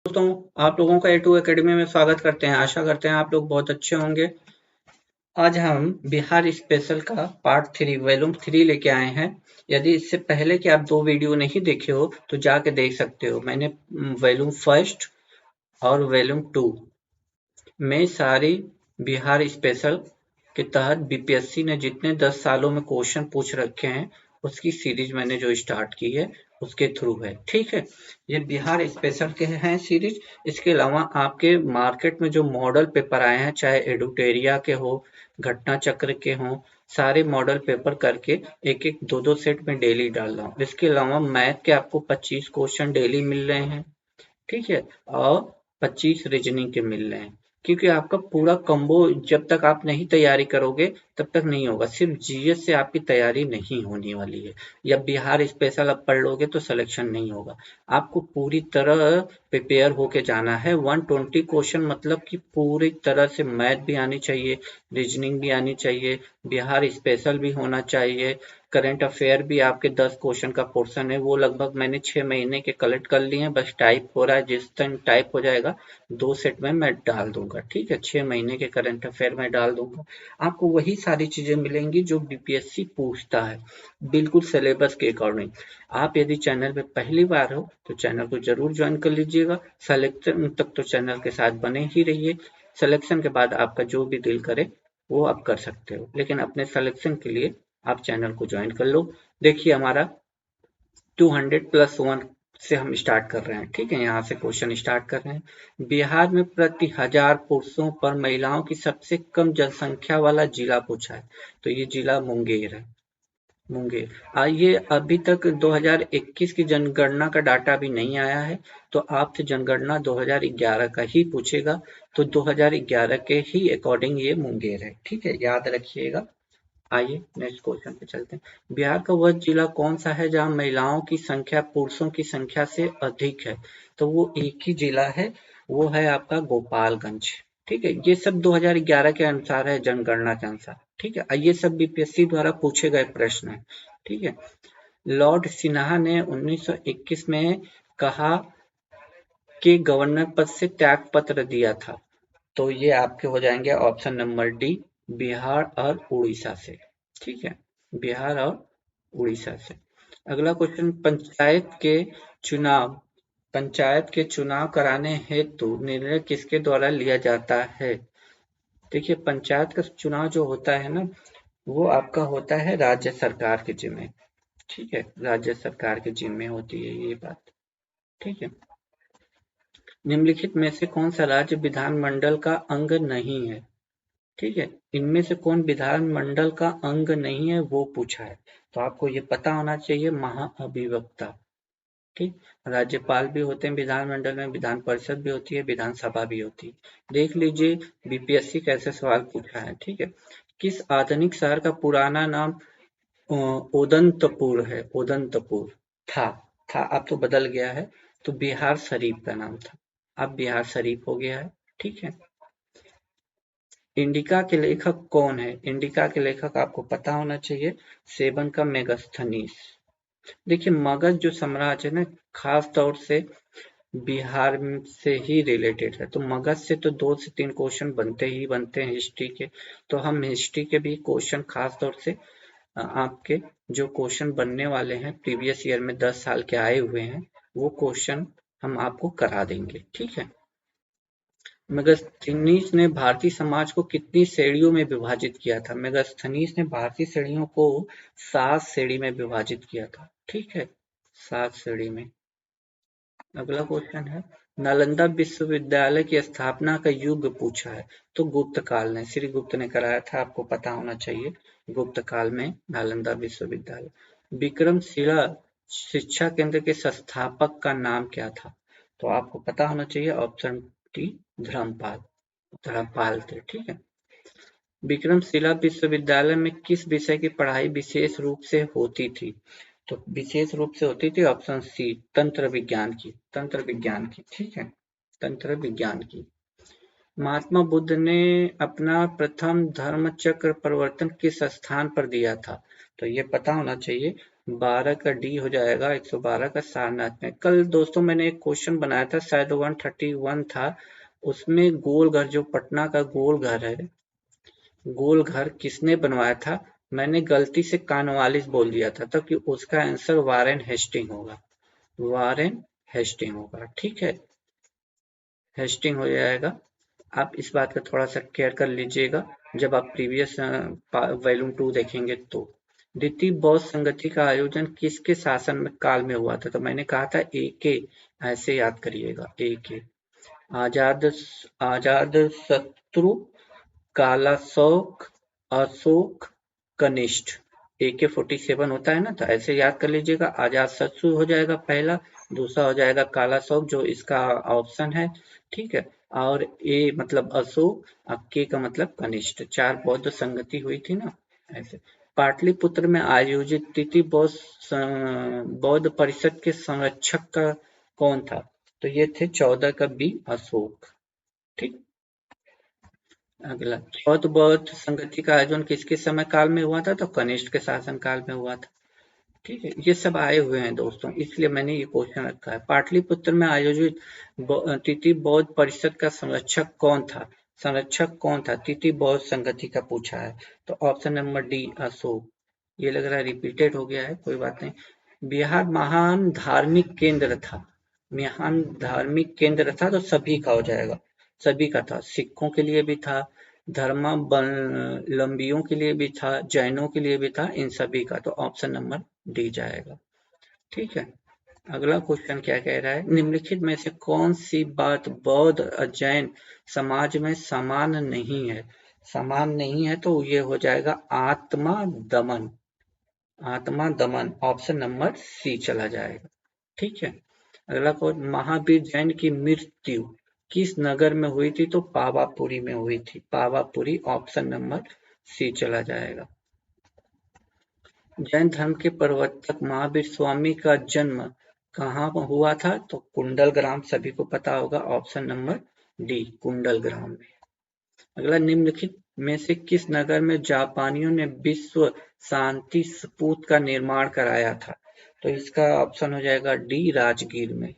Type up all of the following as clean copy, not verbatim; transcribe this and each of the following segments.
दोस्तों, आप लोगों का A2 एकेडमी में स्वागत करते हैं। आशा करते हैं आप लोग बहुत अच्छे होंगे। आज हम बिहार स्पेशल का पार्ट 3 वॉल्यूम 3 लेके आए हैं। यदि इससे पहले कि आप 2 वीडियो नहीं देखे हो तो जाके देख सकते हो। मैंने वॉल्यूम फर्स्ट और वॉल्यूम 2 में सारी बिहार स्पेशल के तहत बीपीएससी ने जितने 10 सालों में क्वेश्चन पूछ रखे हैं उसकी सीरीज मैंने जो स्टार्ट की है उसके थ्रू है। ठीक है, ये बिहार स्पेशल के हैं सीरीज। इसके अलावा आपके मार्केट में जो मॉडल पेपर आए हैं, चाहे एडुटेरिया के हो, घटना चक्र के हों, सारे मॉडल पेपर करके एक एक दो दो सेट में डेली डाल रहा हूँ। इसके अलावा मैथ के आपको 25 क्वेश्चन डेली मिल रहे हैं। ठीक है, और 25 रीजनिंग के मिल रहे हैं। क्योंकि आपका पूरा कॉम्बो जब तक आप नहीं तैयारी करोगे तब तक नहीं होगा। सिर्फ जीएस से आपकी तैयारी नहीं होने वाली है, या बिहार स्पेशल आप पढ़ लोगे तो सिलेक्शन नहीं होगा। आपको पूरी तरह प्रिपेयर होके जाना है। 120 क्वेश्चन मतलब कि पूरी तरह से मैथ भी आनी चाहिए, रीजनिंग भी आनी चाहिए, बिहार स्पेशल भी होना चाहिए, करंट अफेयर भी आपके 10 क्वेश्चन का पोर्शन है। वो लगभग मैंने 6 महीने के कलेक्ट कर लिए हैं, बस टाइप हो रहा है। जिस टाइम टाइप हो जाएगा 2 सेट में मैं डाल दूंगा। ठीक है, 6 महीने के करंट अफेयर में डाल दूंगा। आपको वही सारी चीजें मिलेंगी जो बीपीएससी पूछता है, बिल्कुल सिलेबस के अकॉर्डिंग। आप यदि चैनल पे पहली बार हो तो चैनल को जरूर ज्वाइन कर लीजिएगा। सिलेक्शन तक तो चैनल के साथ बने ही रहिए। सिलेक्शन के बाद आपका जो भी दिल करे वो आप कर सकते हो, लेकिन अपने सिलेक्शन के लिए आप चैनल को ज्वाइन कर लो। देखिए, हमारा 200+1 से हम स्टार्ट कर रहे हैं। ठीक है, यहाँ से क्वेश्चन स्टार्ट कर रहे हैं। बिहार में प्रति 1000 पुरुषों पर महिलाओं की सबसे कम जनसंख्या वाला जिला पूछा है, तो ये जिला मुंगेर है। मुंगेर। ये अभी तक 2021 की जनगणना का डाटा भी नहीं आया है, तो आपसे जनगणना 2011 का ही पूछेगा, तो 2011 के ही अकॉर्डिंग ये मुंगेर है। ठीक है, याद रखिएगा। आइए नेक्स्ट क्वेश्चन पे चलते हैं। बिहार का वह जिला कौन सा है जहां महिलाओं की संख्या पुरुषों की संख्या से अधिक है? तो वो एक ही जिला है, वो है आपका गोपालगंज। ठीक है, ये सब 2011 के अनुसार है, जनगणना के अनुसार। ठीक है, ये सब बीपीएससी द्वारा पूछे गए प्रश्न है। ठीक है, लॉर्ड सिन्हा ने 1921 में कहा कि गवर्नर पद से त्याग पत्र दिया था, तो ये आपके हो जाएंगे ऑप्शन नंबर डी, बिहार और उड़ीसा से। ठीक है, बिहार और उड़ीसा से। अगला क्वेश्चन, चुनाव पंचायत के चुनाव कराने हेतु निर्णय किसके द्वारा लिया जाता है? देखिए, पंचायत का चुनाव जो होता है ना, वो आपका होता है राज्य सरकार के जिम्मे। ठीक है, राज्य सरकार के जिम्मे होती है ये बात। ठीक है, निम्नलिखित में से कौन सा राज्य विधानमंडल का अंग नहीं है? ठीक है, इनमें से कौन विधानमंडल का अंग नहीं है वो पूछा है, तो आपको ये पता होना चाहिए। महाअधिवक्ता। ठीक, राज्यपाल भी होते हैं विधानमंडल में, विधान परिषद भी होती है, विधानसभा भी होती है। देख लीजिए बीपीएससी कैसे सवाल पूछा है। ठीक है, किस आधुनिक शहर का पुराना नाम उदंतपुर है? उदंतपुर था था अब तो बदल गया है, तो बिहार शरीफ का नाम था, अब बिहार शरीफ हो गया है। ठीक है, इंडिका के लेखक कौन है? इंडिका के लेखक आपको पता होना चाहिए, सेवन का मेगास्थनीज। देखिए, मगध जो साम्राज्य है ना, खास तौर से बिहार से ही रिलेटेड है, तो मगध से तो 2 से 3 क्वेश्चन बनते ही बनते हैं हिस्ट्री के। तो हम हिस्ट्री के भी क्वेश्चन खास तौर से आपके जो क्वेश्चन बनने वाले हैं प्रीवियस ईयर में 10 साल के आए हुए हैं, वो क्वेश्चन हम आपको करा देंगे। ठीक है, मेगास्थनीज ने भारतीय समाज को कितनी श्रेणियों में विभाजित किया था? मेगास्थनीज ने भारतीय श्रेणियों को 7 श्रेणी में विभाजित किया था। ठीक है, 7 श्रेणी में। अगला क्वेश्चन है, नालंदा विश्वविद्यालय की स्थापना का युग पूछा है, तो गुप्त काल में श्री गुप्त ने कराया था, आपको पता होना चाहिए। गुप्त काल में नालंदा विश्वविद्यालय। विक्रमशिला शिक्षा केंद्र के संस्थापक का नाम क्या था? तो आपको पता होना चाहिए, ऑप्शन डी, धर्मपाल। धर्मपाल थे। ठीक है, विक्रमशिला विश्वविद्यालय में किस विषय की पढ़ाई विशेष रूप से होती थी? तो विशेष रूप से होती थी ऑप्शन सी, तंत्र विज्ञान की। तंत्र विज्ञान की। ठीक है, तंत्र विज्ञान की। महात्मा बुद्ध ने अपना प्रथम धर्म चक्र प्रवर्तन किस स्थान पर दिया था? तो ये पता होना चाहिए, 12 का डी हो जाएगा 112 का सारनाथ में। कल दोस्तों मैंने एक क्वेश्चन बनाया था, शायद 131 था, उसमें गोल घर, जो पटना का गोल घर है, गोल घर किसने बनवाया था? मैंने गलती से कॉर्नवालिस बोल दिया था, तब कि उसका आंसर वारेन हेस्टिंग होगा, वारेन हेस्टिंग होगा। ठीक है, हेस्टिंग हो जाएगा। आप इस बात का थोड़ा सा केयर कर लीजिएगा जब आप प्रीवियस वॉल्यूम 2 देखेंगे तो। द्वितीय बौद्ध संगति का आयोजन किसके शासन में काल में हुआ था? तो मैंने कहा था AK, ऐसे याद करिएगा, AK। आजाद आजाद शत्रु, काला शौक, अशोक, कनिष्ठ। AK-47 होता है ना, तो ऐसे याद कर लीजिएगा। आजाद शत्रु हो जाएगा पहला, दूसरा हो जाएगा काला शौक जो इसका ऑप्शन है, ठीक है, और ए मतलब अशोक, अब के का मतलब कनिष्ठ। 4 बौद्ध संगति हुई थी ना, ऐसे। पाटलिपुत्र में आयोजित तृतीय बौद्ध परिषद के संरक्षक का कौन था? तो ये थे 14 का बी अशोक। ठीक, अगला, बौद्ध बौद्ध संगति का आयोजन किसके समय काल में हुआ था? तो कनिष्ठ के शासन काल में हुआ था। ठीक है, ये सब आए हुए हैं दोस्तों, इसलिए मैंने ये क्वेश्चन रखा है। पाटलिपुत्र में आयोजित तृतीय बौद्ध परिषद का संरक्षक कौन था? संरक्षक कौन था? तृतीय बौद्ध संगति का पूछा है, तो ऑप्शन नंबर डी अशोक। ये लग रहा है रिपीटेड हो गया है, कोई बात नहीं। बिहार महान धार्मिक केंद्र था, महान धार्मिक केंद्र था, तो सभी का हो जाएगा, सभी का था। सिखों के लिए भी था, धर्मावलंबियों के लिए भी था, जैनों के लिए भी था, इन सभी का, तो ऑप्शन नंबर डी जाएगा। ठीक है, अगला क्वेश्चन क्या कह रहा है? निम्नलिखित में से कौन सी बात बौद्ध और जैन समाज में समान नहीं है? समान नहीं है तो ये हो जाएगा आत्मा दमन, आत्मा दमन, ऑप्शन नंबर सी चला जाएगा। ठीक है, अगला क्वेश्चन, महावीर जैन की मृत्यु किस नगर में हुई थी? तो पावापुरी में हुई थी, पावापुरी, ऑप्शन नंबर सी चला जाएगा। जैन धर्म के प्रवर्तक महावीर स्वामी का जन्म कहाँ हुआ था? तो कुंडल ग्राम, सभी को पता होगा, ऑप्शन नंबर डी कुंडल ग्राम में। अगला, निम्नलिखित में से किस नगर में जापानियों ने विश्व शांति स्तूप का निर्माण कराया था? तो इसका ऑप्शन हो जाएगा डी राजगीर में,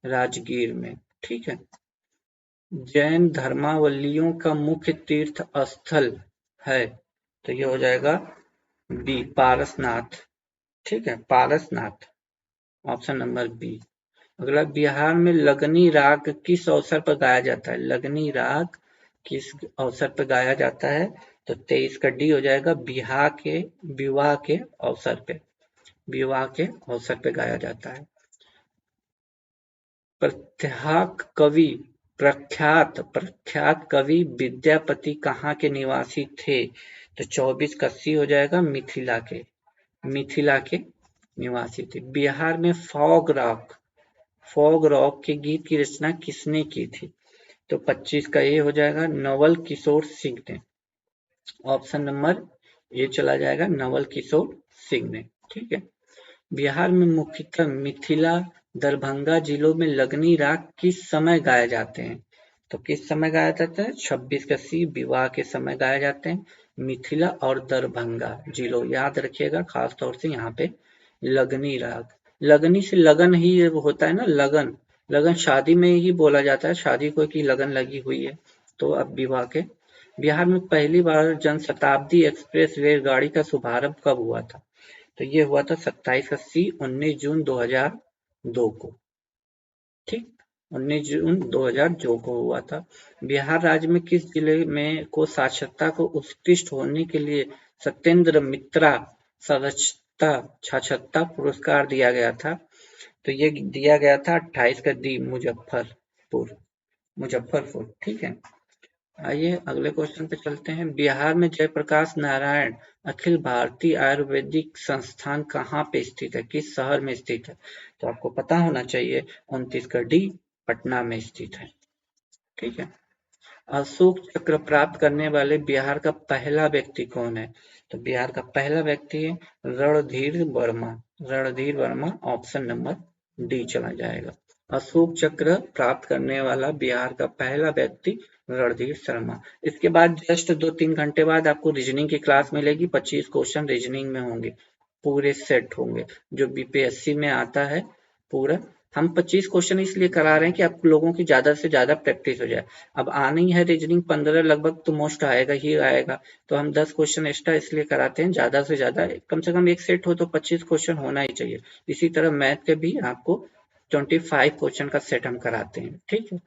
राजगीर में। ठीक है, जैन धर्मावलंबियों का मुख्य तीर्थ स्थल है, तो ये हो जाएगा बी पारसनाथ। ठीक है, पारसनाथ, ऑप्शन नंबर बी। अगला, बिहार में लगनी राग किस अवसर पर गाया जाता है? लगनी राग किस अवसर पर गाया जाता है? तो 23 का डी हो जाएगा, विवाह के अवसर पे, विवाह के अवसर पे गाया जाता है। प्रख्यात कवि विद्यापति कहाँ के निवासी थे? तो 24 का सी हो जाएगा, मिथिला के, मिथिला के निवासी थे। बिहार में फॉग रॉक के गीत की रचना किसने की थी? तो 25 का ये हो जाएगा, नवल किशोर सिंह ने, ऑप्शन नंबर ये चला जाएगा, नवल किशोर सिंह ने। ठीक है, बिहार में मुख्यतः मिथिला, दरभंगा जिलों में लगनी राग किस समय गाए जाते हैं? तो किस समय गाया जाता है? 26 का सी, विवाह के समय गाए जाते हैं, मिथिला और दरभंगा जिलों, याद रखिएगा खास तौर से यहाँ पे लगनी राग। लगनी से लगन ही होता है ना, लगन, लगन शादी में ही बोला जाता है, शादी को की लगन लगी हुई है, तो अब विवाह के। बिहार में पहली बार जनशताब्दी एक्सप्रेस रेलगाड़ी का शुभारंभ कब हुआ था? तो ये हुआ था 27 का सी, 19 जून 2002 को। ठीक, 19 जून 2002 को हुआ था। बिहार राज्य में किस जिले में को साक्षरता को उत्कृष्ट होने के लिए सत्येंद्र मित्रा साक्षरता पुरस्कार दिया गया था? तो ये दिया गया था 28 का डी मुजफ्फरपुर, मुजफ्फरपुर। ठीक है, आइए अगले क्वेश्चन पे चलते हैं। बिहार में जयप्रकाश नारायण अखिल भारतीय आयुर्वेदिक संस्थान कहाँ पे स्थित है? किस शहर में स्थित है? तो आपको पता होना चाहिए, 29 का डी पटना में स्थित है। ठीक है, अशोक चक्र प्राप्त करने वाले बिहार का पहला व्यक्ति कौन है? तो बिहार का पहला व्यक्ति है Randhir Verma, Randhir Verma, option number D चला जाएगा। अशोक चक्र प्राप्त करने वाला बिहार का पहला व्यक्ति रणधीर शर्मा। इसके बाद जस्ट 2-3 घंटे बाद आपको रीजनिंग की क्लास मिलेगी, 25 क्वेश्चन रीजनिंग में होंगे। पूरे सेट होंगे जो बीपीएससी में आता है पूरा। हम 25 क्वेश्चन इसलिए करा रहे हैं कि आप लोगों की ज्यादा से ज्यादा प्रैक्टिस हो जाए। अब आनी है रीजनिंग 15 लगभग तो मोस्ट आएगा ही आएगा, तो हम 10 क्वेश्चन एक्स्ट्रा इसलिए कराते हैं, ज्यादा से ज्यादा कम से कम एक सेट हो तो 25 क्वेश्चन होना ही चाहिए। इसी तरह मैथ के भी आपको 25 क्वेश्चन का सेट हम कराते हैं, ठीक है।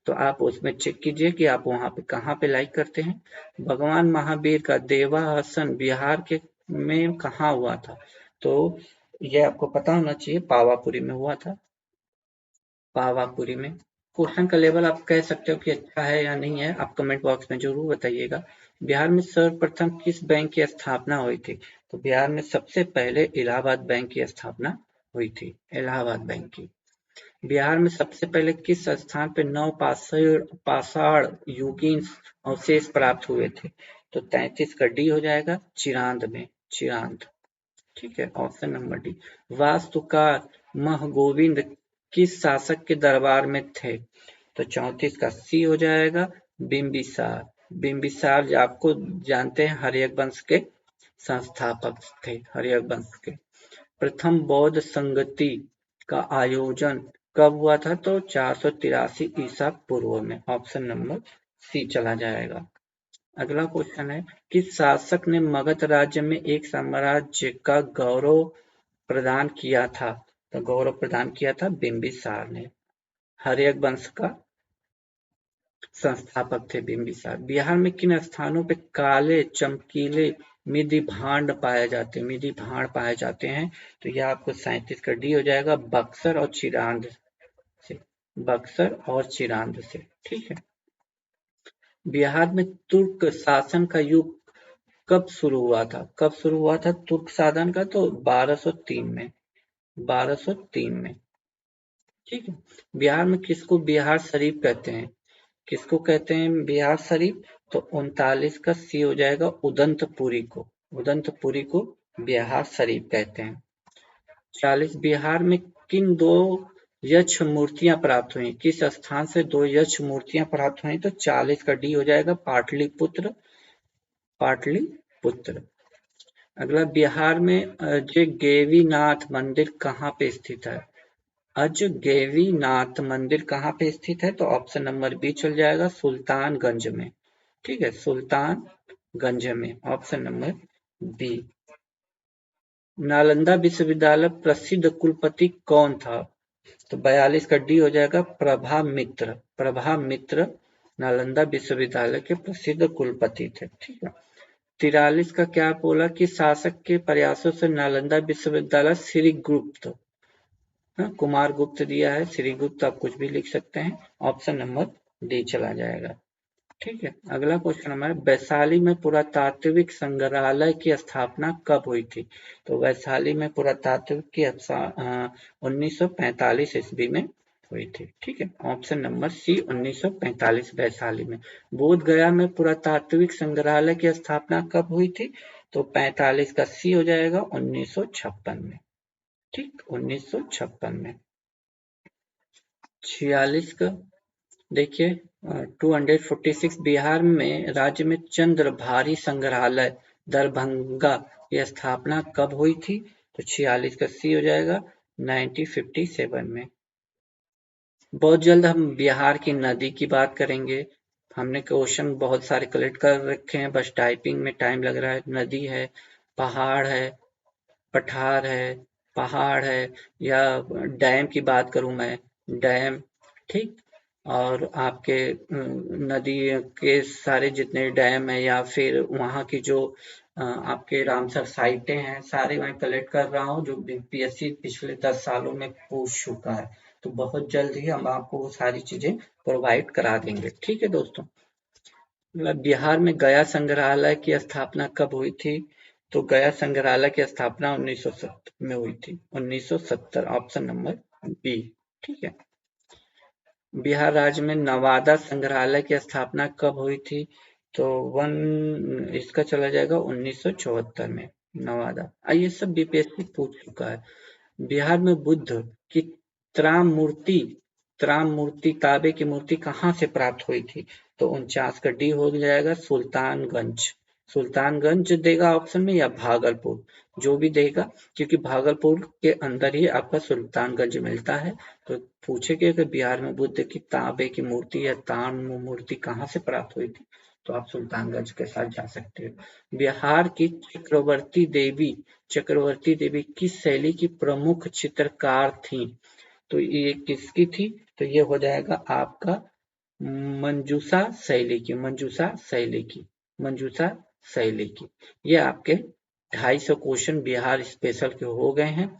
तो आप उसमें चेक कीजिए कि आप वहां पे कहाँ पे लाइक करते हैं। भगवान महावीर का देवासन बिहार के में कहाँ हुआ था, तो ये आपको पता होना चाहिए, पावापुरी में हुआ था, पावापुरी में। क्वेश्चन का लेवल आप कह सकते हो कि अच्छा है या नहीं है, आप कमेंट बॉक्स में जरूर बताइएगा। बिहार में सर्वप्रथम किस बैंक की स्थापना हुई थी, तो बिहार में सबसे पहले इलाहाबाद बैंक की स्थापना हुई थी, इलाहाबाद बैंक की। बिहार में सबसे पहले किस स्थान पर नौ पाषाण युगीन अवशेष प्राप्त हुए थे, तो 33 का डी हो जाएगा, चिरांद में, चिरांद, ठीक है, ऑप्शन नंबर डी। वास्तुकार महगोविंद किस शासक के दरबार में थे, तो 34 का सी हो जाएगा, बिंबिसार। बिंबिसार आपको जानते हैं हर्यक वंश के संस्थापक थे, हर्यक वंश के। प्रथम बौद्ध संगति का आयोजन कब हुआ था, तो 483 ईसा पूर्व में, ऑप्शन नंबर सी चला जाएगा। अगला क्वेश्चन है, किस शासक ने मगध राज्य में एक साम्राज्य का गौरव प्रदान किया था, तो गौरव प्रदान किया था बिंबिसार ने, हर्यक वंश का संस्थापक थे बिंबिसार। बिहार में किन स्थानों पे काले चमकीले मिधि भांड पाए जाते हैं, मिधि भांड पाए जाते हैं, तो यह आपको 37 का डी हो जाएगा, बक्सर और चिरांद से, बक्सर और चिरांद से, ठीक है। बिहार में तुर्क शासन का युग कब शुरू हुआ था, कब शुरू हुआ था तुर्क शासन का, तो 1203 में, 1203 में, ठीक है। बिहार में किसको बिहार शरीफ कहते हैं, किसको कहते हैं बिहार शरीफ, तो 39 का सी हो जाएगा, उदंतपुरी को, उदंतपुरी को बिहार शरीफ कहते हैं। 40 बिहार में किन दो यक्ष मूर्तियां प्राप्त हुई, किस स्थान से दो यक्ष मूर्तियां प्राप्त हुई, तो 40 का डी हो जाएगा, पाटलिपुत्र, पाटलिपुत्र। अगला, बिहार में अजगैवीनाथ मंदिर कहाँ पे स्थित है, अजगैवीनाथ मंदिर कहाँ पे स्थित है, तो ऑप्शन नंबर बी चल जाएगा, सुल्तानगंज में, ठीक है, सुल्तानगंज में, ऑप्शन नंबर बी। नालंदा विश्वविद्यालय प्रसिद्ध कुलपति कौन था, तो 42 का डी हो जाएगा, प्रभा मित्र, प्रभा मित्र नालंदा विश्वविद्यालय के प्रसिद्ध कुलपति थे, ठीक है। 43 का क्या बोला कि शासक के प्रयासों से नालंदा विश्वविद्यालय श्रीगुप्त, कुमार गुप्त दिया है, श्रीगुप्त आप कुछ भी लिख सकते हैं, ऑप्शन नंबर डी चला जाएगा, ठीक है। अगला क्वेश्चन हमारा, वैशाली में पुरातात्विक संग्रहालय की स्थापना कब हुई थी, तो वैशाली में पुरातात्विक की 1945 ईस्वी में हुई थी, ठीक है, ऑप्शन नंबर सी 1945 वैशाली में। बोध गया में पुरातात्विक संग्रहालय की स्थापना कब हुई थी, तो 45 का सी हो जाएगा, 1956 में, ठीक, 1956 में। 46 का देखिए, 246 बिहार में राज्य में चंद्र भारी संग्रहालय दरभंगा की स्थापना कब हुई थी, तो 46 का सी हो जाएगा, 1957 में। बहुत जल्द हम बिहार की नदी की बात करेंगे, हमने क्वेश्चन बहुत सारे कलेक्ट कर रखे हैं, बस टाइपिंग में टाइम लग रहा है। नदी है, पहाड़ है, पठार है, पहाड़ है, या डैम की बात करूं मैं, डैम, ठीक, और आपके नदी के सारे जितने डैम है, या फिर वहाँ की जो आपके रामसर साइटें हैं, सारे मैं कलेक्ट कर रहा हूँ जो बीपीएससी पिछले 10 सालों में पूछ चुका है, तो बहुत जल्द ही हम आपको वो सारी चीजें प्रोवाइड करा देंगे, ठीक है दोस्तों। बिहार में गया संग्रहालय की स्थापना कब हुई थी, तो गया संग्रहालय की स्थापना 1970 में हुई थी, 1970, ऑप्शन नंबर बी, ठीक है। बिहार राज्य में नवादा संग्रहालय की स्थापना कब हुई थी, तो इसका चला जाएगा 1974 में, नवादा। ये सब बीपीएससी पूछ चुका है। बिहार में बुद्ध की त्राम मूर्ति ताबे की मूर्ति कहाँ से प्राप्त हुई थी, तो 49 का डी हो जाएगा, सुल्तानगंज, सुल्तानगंज देगा ऑप्शन में या भागलपुर, जो भी देगा, क्योंकि भागलपुर के अंदर ही आपका सुल्तानगंज मिलता है। तो पूछेगा कि बिहार में बुद्ध की तांबे की मूर्ति या ताम्र मूर्ति कहाँ से प्राप्त हुई थी, तो आप सुल्तानगंज के साथ जा सकते हो। बिहार की चक्रवर्ती देवी किस शैली की प्रमुख चित्रकार थी, तो ये किसकी थी, तो ये हो जाएगा आपका मंजूषा शैली की, मंजूषा शैली की। ये आपके 250 क्वेश्चन बिहार स्पेशल के हो गए हैं।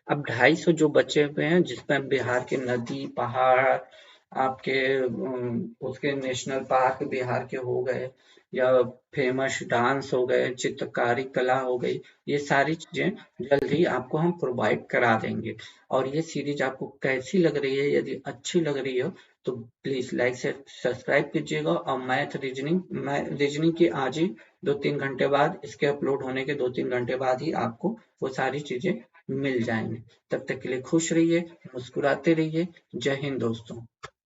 अब 250 जो बचे हुए हैं, जिसमें बिहार के नदी, पहाड़, आपके उसके नेशनल पार्क बिहार के हो गए, या फेमस डांस हो गए, चित्रकारी कला हो गई, ये सारी चीजें जल्द ही आपको हम प्रोवाइड करा देंगे। और ये सीरीज आपको कैसी लग रही है, यदि अच्छी लग रही हो तो प्लीज लाइक से सब्सक्राइब कीजिएगा। और रीजनिंग की आज ही 2-3 घंटे बाद, इसके अपलोड होने के 2-3 घंटे बाद ही आपको वो सारी चीजें मिल जाएंगी। तब तक के लिए खुश रहिए, मुस्कुराते रहिए। जय हिंद दोस्तों।